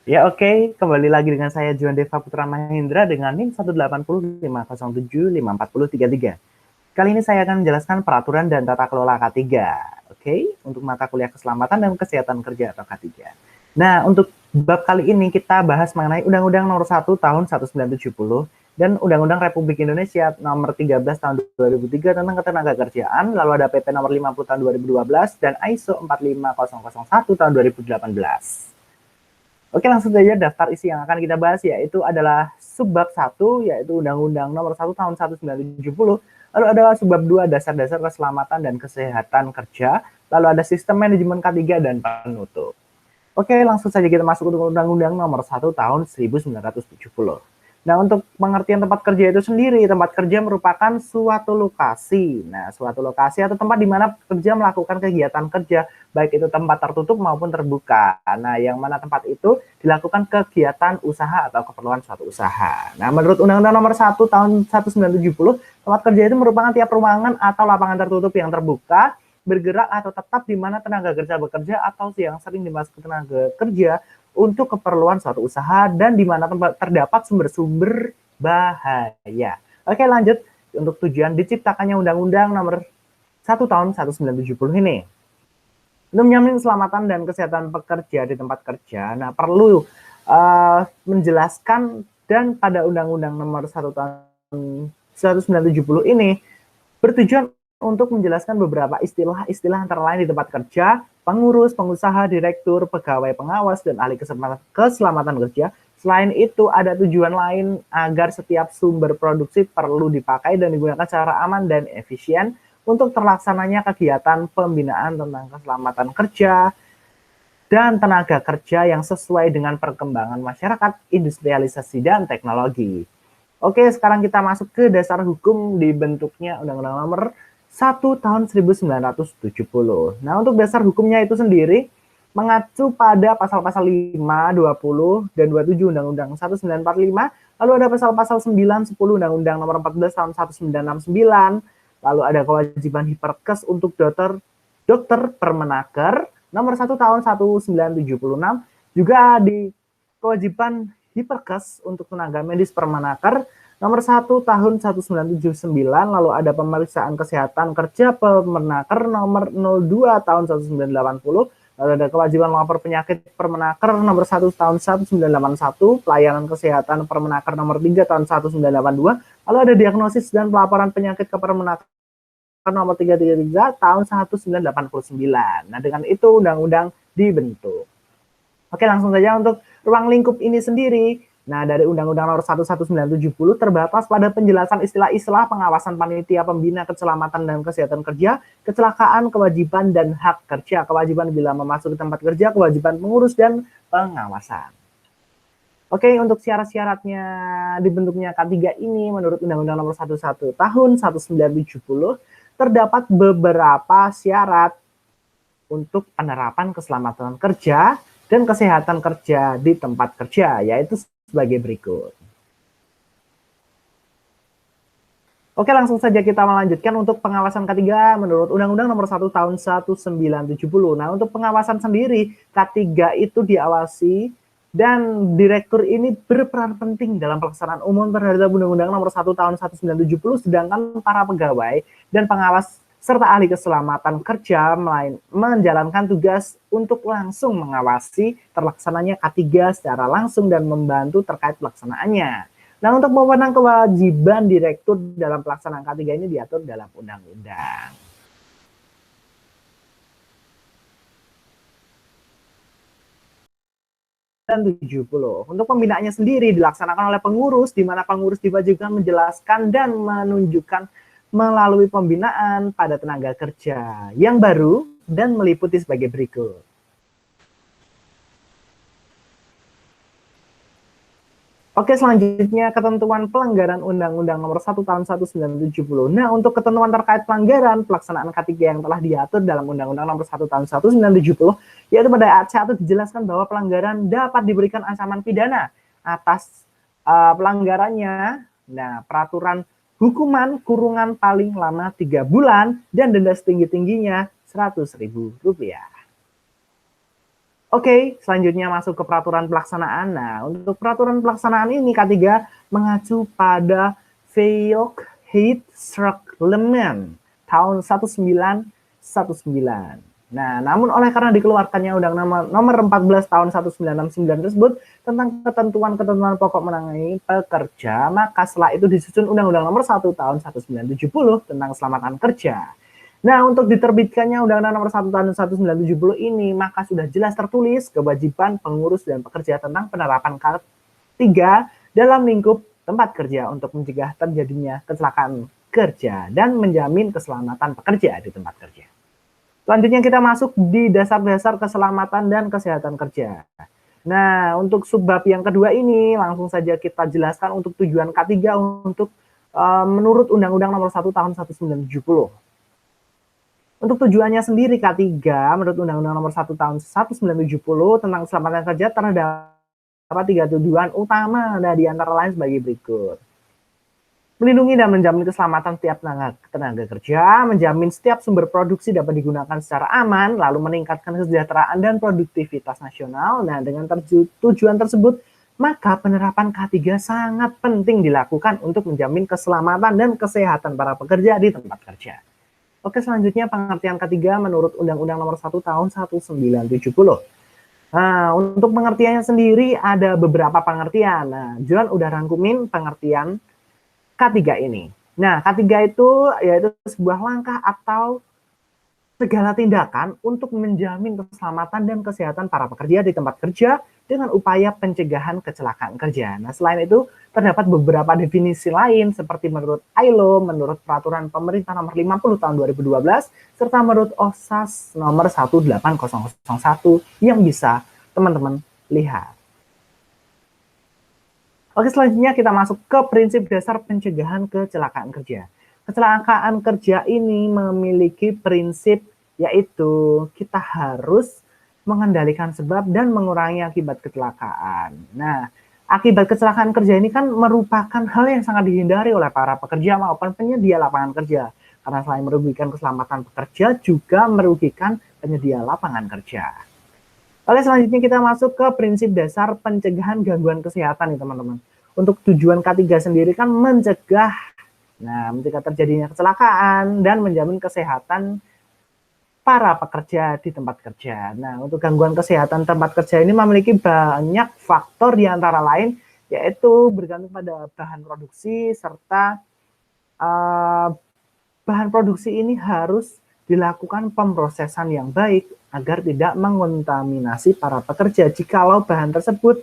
Ya oke, kembali lagi dengan saya Juan Deva Putra Mahendra dengan NIM 18050754033. Kali ini saya akan menjelaskan peraturan dan tata kelola K3. Oke, untuk mata kuliah keselamatan dan kesehatan kerja atau K3. Nah, untuk bab kali ini kita bahas mengenai Undang-Undang Nomor 1 Tahun 1970 dan Undang-Undang Republik Indonesia Nomor 13 Tahun 2003 tentang Ketenagakerjaan, lalu ada PP Nomor 50 Tahun 2012 dan ISO 45001 Tahun 2018. Oke, langsung saja daftar isi yang akan kita bahas yaitu adalah subbab 1 yaitu Undang-Undang Nomor 1 Tahun 1970. Lalu ada subbab 2 dasar-dasar keselamatan dan kesehatan kerja. Lalu ada sistem manajemen K3 dan penutup. Oke, langsung saja kita masuk untuk Undang-Undang Nomor 1 Tahun 1970. Nah, untuk pengertian tempat kerja itu sendiri, tempat kerja merupakan suatu lokasi. Nah, suatu lokasi atau tempat di mana pekerja melakukan kegiatan kerja, baik itu tempat tertutup maupun terbuka. Nah, yang mana tempat itu dilakukan kegiatan usaha atau keperluan suatu usaha. Nah, menurut Undang-Undang Nomor 1 Tahun 1970, tempat kerja itu merupakan tiap ruangan atau lapangan tertutup yang terbuka, bergerak atau tetap di mana tenaga kerja bekerja atau yang sering dimasuki tenaga kerja untuk keperluan suatu usaha dan di mana terdapat sumber-sumber bahaya. Oke, lanjut untuk tujuan diciptakannya Undang-Undang Nomor 1 Tahun 1970 ini. Untuk menjamin keselamatan dan kesehatan pekerja di tempat kerja, nah perlu menjelaskan dan pada Undang-Undang Nomor 1 Tahun 1970 ini bertujuan untuk menjelaskan beberapa istilah-istilah antara lain di tempat kerja, pengurus, pengusaha, direktur, pegawai pengawas, dan ahli keselamatan kerja. Selain itu, ada tujuan lain agar setiap sumber produksi perlu dipakai dan digunakan secara aman dan efisien untuk terlaksananya kegiatan pembinaan tentang keselamatan kerja dan tenaga kerja yang sesuai dengan perkembangan masyarakat, industrialisasi, dan teknologi. Oke, sekarang kita masuk ke dasar hukum dibentuknya Undang-Undang Nomor 1 Tahun 1970. Nah, untuk dasar hukumnya itu sendiri mengacu pada pasal-pasal 5, 20, dan 27 Undang-Undang 1945, lalu ada pasal-pasal 9, 10 Undang-Undang Nomor 14 Tahun 1969, lalu ada kewajiban hiperkes untuk dokter permenaker Nomor 1 Tahun 1976, juga di kewajiban hiperkes untuk tenaga medis permenaker Nomor 1 Tahun 1979, lalu ada pemeriksaan kesehatan kerja permenaker Nomor 02 Tahun 1980, lalu ada kewajiban melapor penyakit permenaker Nomor 1 Tahun 1981, pelayanan kesehatan permenaker Nomor 3 Tahun 1982, lalu ada diagnosis dan pelaporan penyakit ke permenaker Nomor 333 Tahun 1989. Nah, dengan itu undang-undang dibentuk. Oke, langsung saja untuk ruang lingkup ini sendiri. Nah, dari Undang-Undang Nomor 1 1970 terbatas pada penjelasan istilah-istilah pengawasan panitia pembina keselamatan dan kesehatan kerja, kecelakaan, kewajiban, dan hak kerja. Kewajiban bila memasuki tempat kerja, kewajiban pengurus, dan pengawasan. Oke, untuk syarat-syaratnya dibentuknya K3 ini menurut Undang-Undang Nomor 1 Tahun 1970 terdapat beberapa syarat untuk penerapan keselamatan kerja dan kesehatan kerja di tempat kerja, yaitu sebagai berikut. Oke, langsung saja kita melanjutkan untuk pengawasan K3 menurut Undang-Undang Nomor 1 Tahun 1970. Nah, untuk pengawasan sendiri, K3 itu diawasi dan direktur ini berperan penting dalam pelaksanaan umum terhadap Undang-Undang Nomor 1 Tahun 1970, sedangkan para pegawai dan pengawas serta ahli keselamatan kerja menjalankan tugas untuk langsung mengawasi terlaksananya K3 secara langsung dan membantu terkait pelaksanaannya. Nah, untuk mewenang kewajiban direktur dalam pelaksanaan K3 ini diatur dalam undang-undang. Dan 70. Untuk pembinaannya sendiri dilaksanakan oleh pengurus, di mana pengurus diwajibkan menjelaskan dan menunjukkan melalui pembinaan pada tenaga kerja yang baru dan meliputi sebagai berikut. Oke, selanjutnya ketentuan pelanggaran Undang-Undang Nomor 1 Tahun 1970. Nah, untuk ketentuan terkait pelanggaran pelaksanaan K3 yang telah diatur dalam Undang-Undang Nomor 1 Tahun 1970, yaitu pada ayat 1 dijelaskan bahwa pelanggaran dapat diberikan ancaman pidana atas pelanggarannya. Nah, peraturan hukuman kurungan paling lama 3 bulan dan denda setinggi-tingginya Rp100.000. Oke, selanjutnya masuk ke peraturan pelaksanaan. Nah, untuk peraturan pelaksanaan ini K3 mengacu pada Volkshuisreglement tahun 1919. Nah, namun oleh karena dikeluarkannya Undang-Undang Nomor 14 tahun 1969 tersebut tentang ketentuan-ketentuan pokok mengenai pekerja, maka setelah itu disusun Undang-Undang Nomor 1 tahun 1970 tentang keselamatan kerja. Nah, untuk diterbitkannya Undang-Undang Nomor 1 Tahun 1970 ini, maka sudah jelas tertulis kewajiban pengurus dan pekerja tentang penerapan K3 dalam lingkup tempat kerja untuk mencegah terjadinya kecelakaan kerja dan menjamin keselamatan pekerja di tempat kerja. Selanjutnya kita masuk di dasar-dasar keselamatan dan kesehatan kerja. Nah, untuk subbab yang kedua ini langsung saja kita jelaskan untuk tujuan K3 untuk menurut Undang-Undang Nomor 1 Tahun 1970. Untuk tujuannya sendiri K3 menurut Undang-Undang Nomor 1 Tahun 1970 tentang keselamatan kerja terdapat 3 tujuan utama, nah di antara lain sebagai berikut. Melindungi dan menjamin keselamatan setiap tenaga kerja, menjamin setiap sumber produksi dapat digunakan secara aman, lalu meningkatkan kesejahteraan dan produktivitas nasional. Nah, dengan tujuan tersebut, maka penerapan K3 sangat penting dilakukan untuk menjamin keselamatan dan kesehatan para pekerja di tempat kerja. Oke, selanjutnya pengertian ketiga menurut Undang-Undang Nomor 1 Tahun 1970. Nah, untuk pengertiannya sendiri ada beberapa pengertian. Nah, John udah rangkumin pengertian K3 ini. Nah, K3 itu yaitu sebuah langkah atau segala tindakan untuk menjamin keselamatan dan kesehatan para pekerja di tempat kerja dengan upaya pencegahan kecelakaan kerja. Nah, selain itu terdapat beberapa definisi lain seperti menurut ILO, menurut Peraturan Pemerintah Nomor 50 Tahun 2012, serta menurut OSAS Nomor 18001 yang bisa teman-teman lihat. Oke, selanjutnya kita masuk ke prinsip dasar pencegahan kecelakaan kerja. Kecelakaan kerja ini memiliki prinsip yaitu kita harus mengendalikan sebab dan mengurangi akibat kecelakaan. Nah, akibat kecelakaan kerja ini kan merupakan hal yang sangat dihindari oleh para pekerja maupun penyedia lapangan kerja. Karena selain merugikan keselamatan pekerja, juga merugikan penyedia lapangan kerja. Oke, selanjutnya kita masuk ke prinsip dasar pencegahan gangguan kesehatan nih teman-teman. Untuk tujuan K3 sendiri kan mencegah terjadinya kecelakaan dan menjamin kesehatan para pekerja di tempat kerja. Nah, untuk gangguan kesehatan tempat kerja ini memiliki banyak faktor di antara lain, yaitu bergantung pada bahan produksi serta bahan produksi ini harus dilakukan pemrosesan yang baik agar tidak mengontaminasi para pekerja jikalau bahan tersebut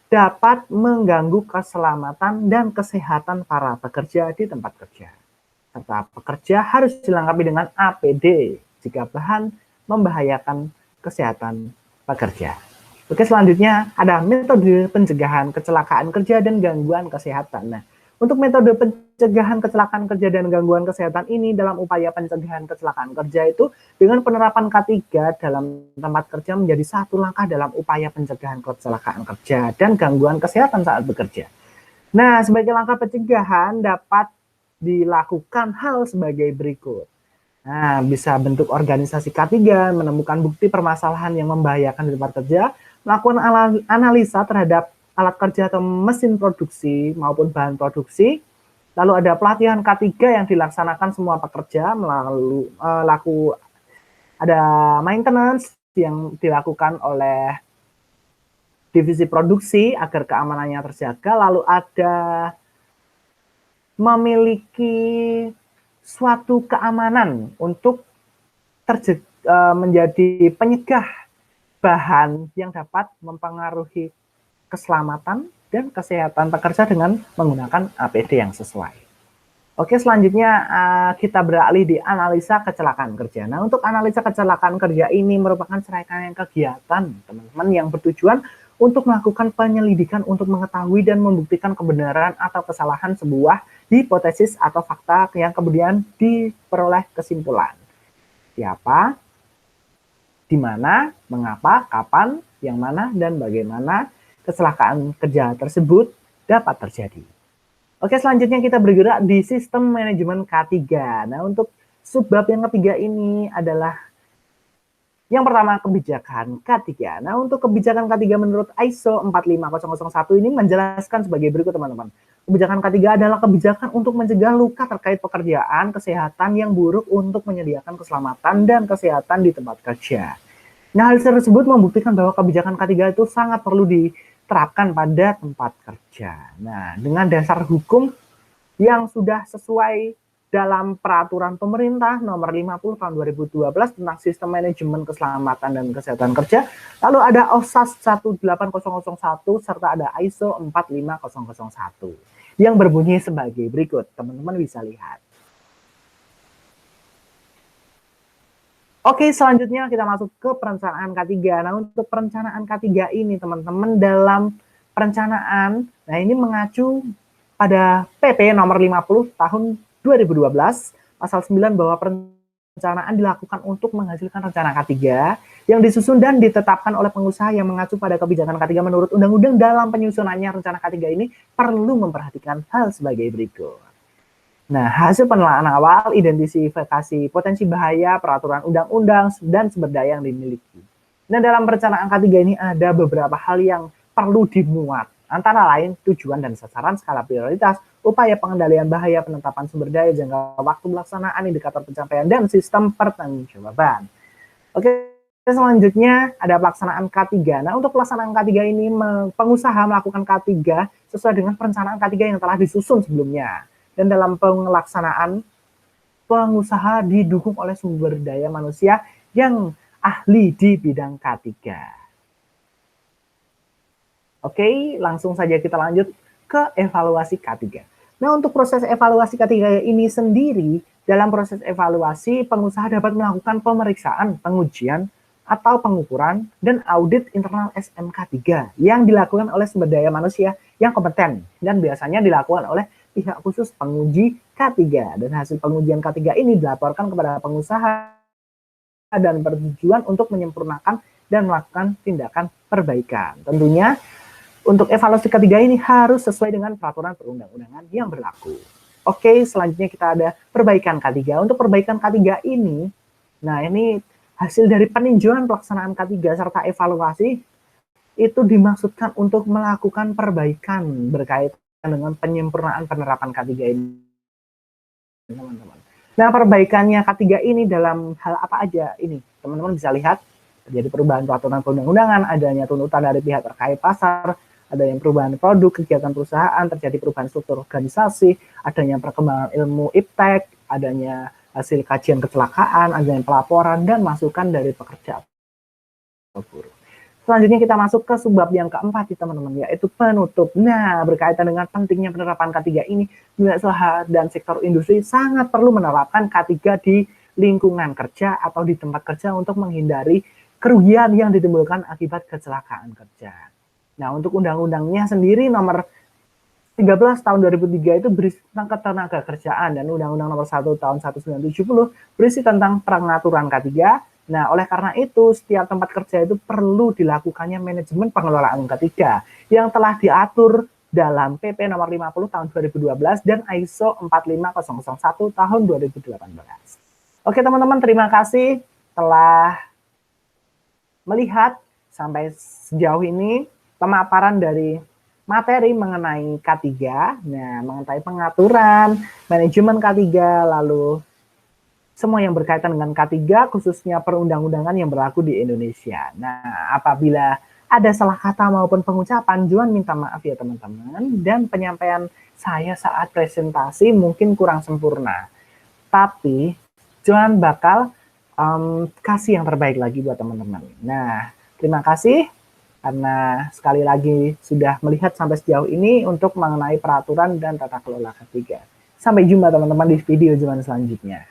dapat mengganggu keselamatan dan kesehatan para pekerja di tempat kerja. Serta pekerja harus dilengkapi dengan APD jika bahan membahayakan kesehatan pekerja. Oke, selanjutnya ada metode pencegahan kecelakaan kerja dan gangguan kesehatan. Nah, untuk metode pencegahan kecelakaan kerja dan gangguan kesehatan ini dalam upaya pencegahan kecelakaan kerja itu dengan penerapan K3 dalam tempat kerja menjadi satu langkah dalam upaya pencegahan kecelakaan kerja dan gangguan kesehatan saat bekerja. Nah, sebagai langkah pencegahan dapat dilakukan hal sebagai berikut. Nah, bisa bentuk organisasi K3, menemukan bukti permasalahan yang membahayakan di tempat kerja, melakukan analisa terhadap alat kerja atau mesin produksi maupun bahan produksi. Lalu ada pelatihan K3 yang dilaksanakan semua pekerja melalui ada maintenance yang dilakukan oleh divisi produksi agar keamanannya terjaga. Lalu ada memiliki suatu keamanan untuk menjadi penyegah bahan yang dapat mempengaruhi keselamatan dan kesehatan pekerja dengan menggunakan APD yang sesuai. Oke, selanjutnya kita beralih di analisa kecelakaan kerja. Nah, untuk analisa kecelakaan kerja ini merupakan serangkaian kegiatan teman-teman yang bertujuan untuk melakukan penyelidikan untuk mengetahui dan membuktikan kebenaran atau kesalahan sebuah hipotesis atau fakta yang kemudian diperoleh kesimpulan. Siapa, di mana, mengapa, kapan, yang mana, dan bagaimana kecelakaan kerja tersebut dapat terjadi. Oke, selanjutnya kita bergerak di sistem manajemen K3. Nah, untuk subbab yang ketiga ini adalah Yang pertama, kebijakan K3. Nah, untuk kebijakan K3 menurut ISO 45001 ini menjelaskan sebagai berikut, teman-teman. Kebijakan K3 adalah kebijakan untuk mencegah luka terkait pekerjaan, kesehatan yang buruk untuk menyediakan keselamatan dan kesehatan di tempat kerja. Nah, hal tersebut membuktikan bahwa kebijakan K3 itu sangat perlu diterapkan pada tempat kerja. Nah, dengan dasar hukum yang sudah sesuai dalam peraturan pemerintah nomor 50 tahun 2012 tentang sistem manajemen keselamatan dan kesehatan kerja, lalu ada OSAS 18001 serta ada ISO 45001 yang berbunyi sebagai berikut. Teman-teman bisa lihat. Oke, selanjutnya kita masuk ke perencanaan K3. Nah, untuk perencanaan K3 ini, teman-teman, dalam perencanaan, nah ini mengacu pada PP nomor 50 tahun 2012, pasal 9 bahwa perencanaan dilakukan untuk menghasilkan rencana K3 yang disusun dan ditetapkan oleh pengusaha yang mengacu pada kebijakan K3 menurut undang-undang. Dalam penyusunannya rencana K3 ini perlu memperhatikan hal sebagai berikut. Nah, hasil penelitian awal, identifikasi potensi bahaya, peraturan undang-undang, dan sumber daya yang dimiliki. Nah, dalam perencanaan K3 ini ada beberapa hal yang perlu dimuat, antara lain tujuan dan sasaran, skala prioritas, upaya pengendalian bahaya, penetapan sumber daya, jangka waktu pelaksanaan, indikator pencapaian, dan sistem pertanggungjawaban. Oke, selanjutnya ada pelaksanaan K3. Nah, untuk pelaksanaan K3 ini, pengusaha melakukan K3 sesuai dengan perencanaan K3 yang telah disusun sebelumnya. Dan dalam pelaksanaan, pengusaha didukung oleh sumber daya manusia yang ahli di bidang K3. Oke, langsung saja kita lanjut ke evaluasi K3. Nah, untuk proses evaluasi K3 ini sendiri, dalam proses evaluasi, pengusaha dapat melakukan pemeriksaan, pengujian, atau pengukuran, dan audit internal SMK3 yang dilakukan oleh sumber daya manusia yang kompeten, dan biasanya dilakukan oleh pihak khusus penguji K3. Dan hasil pengujian K3 ini dilaporkan kepada pengusaha dan bertujuan untuk menyempurnakan dan melakukan tindakan perbaikan. Tentunya, untuk evaluasi K3 ini harus sesuai dengan peraturan perundang-undangan yang berlaku. Oke, selanjutnya kita ada perbaikan K3. Untuk perbaikan K3 ini, nah ini hasil dari peninjauan pelaksanaan K3 serta evaluasi itu dimaksudkan untuk melakukan perbaikan berkaitan dengan penyempurnaan penerapan K3 ini, teman-teman. Nah, perbaikannya K3 ini dalam hal apa aja ini? Teman-teman bisa lihat, terjadi perubahan peraturan perundang-undangan, adanya tuntutan dari pihak terkait pasar, ada yang perubahan produk, kegiatan perusahaan, terjadi perubahan struktur organisasi, adanya perkembangan ilmu iptek, adanya hasil kajian kecelakaan, adanya pelaporan, dan masukan dari pekerja atau buruh. Selanjutnya kita masuk ke subbab yang keempat, teman-teman, yaitu penutup. Nah, berkaitan dengan pentingnya penerapan K3 ini, dunia usaha dan sektor industri sangat perlu menerapkan K3 di lingkungan kerja atau di tempat kerja untuk menghindari kerugian yang ditimbulkan akibat kecelakaan kerja. Nah, untuk undang-undangnya sendiri nomor 13 tahun 2003 itu berisi tentang ketenaga kerjaan, dan undang-undang nomor 1 tahun 1970 berisi tentang pengaturan K3. Nah, oleh karena itu, setiap tempat kerja itu perlu dilakukannya manajemen pengelolaan K3 yang telah diatur dalam PP nomor 50 tahun 2012 dan ISO 45001 tahun 2018. Oke, teman-teman, terima kasih telah melihat sampai sejauh ini pemaparan dari materi mengenai K3, nah mengenai pengaturan, manajemen K3, lalu semua yang berkaitan dengan K3, khususnya perundang-undangan yang berlaku di Indonesia. Nah, apabila ada salah kata maupun pengucapan, Juan minta maaf ya teman-teman, dan penyampaian saya saat presentasi mungkin kurang sempurna. Tapi, Juan bakal kasih yang terbaik lagi buat teman-teman. Nah, terima kasih karena sekali lagi sudah melihat sampai sejauh ini untuk mengenai peraturan dan tata kelola K3. Sampai jumpa teman-teman di video Juan selanjutnya.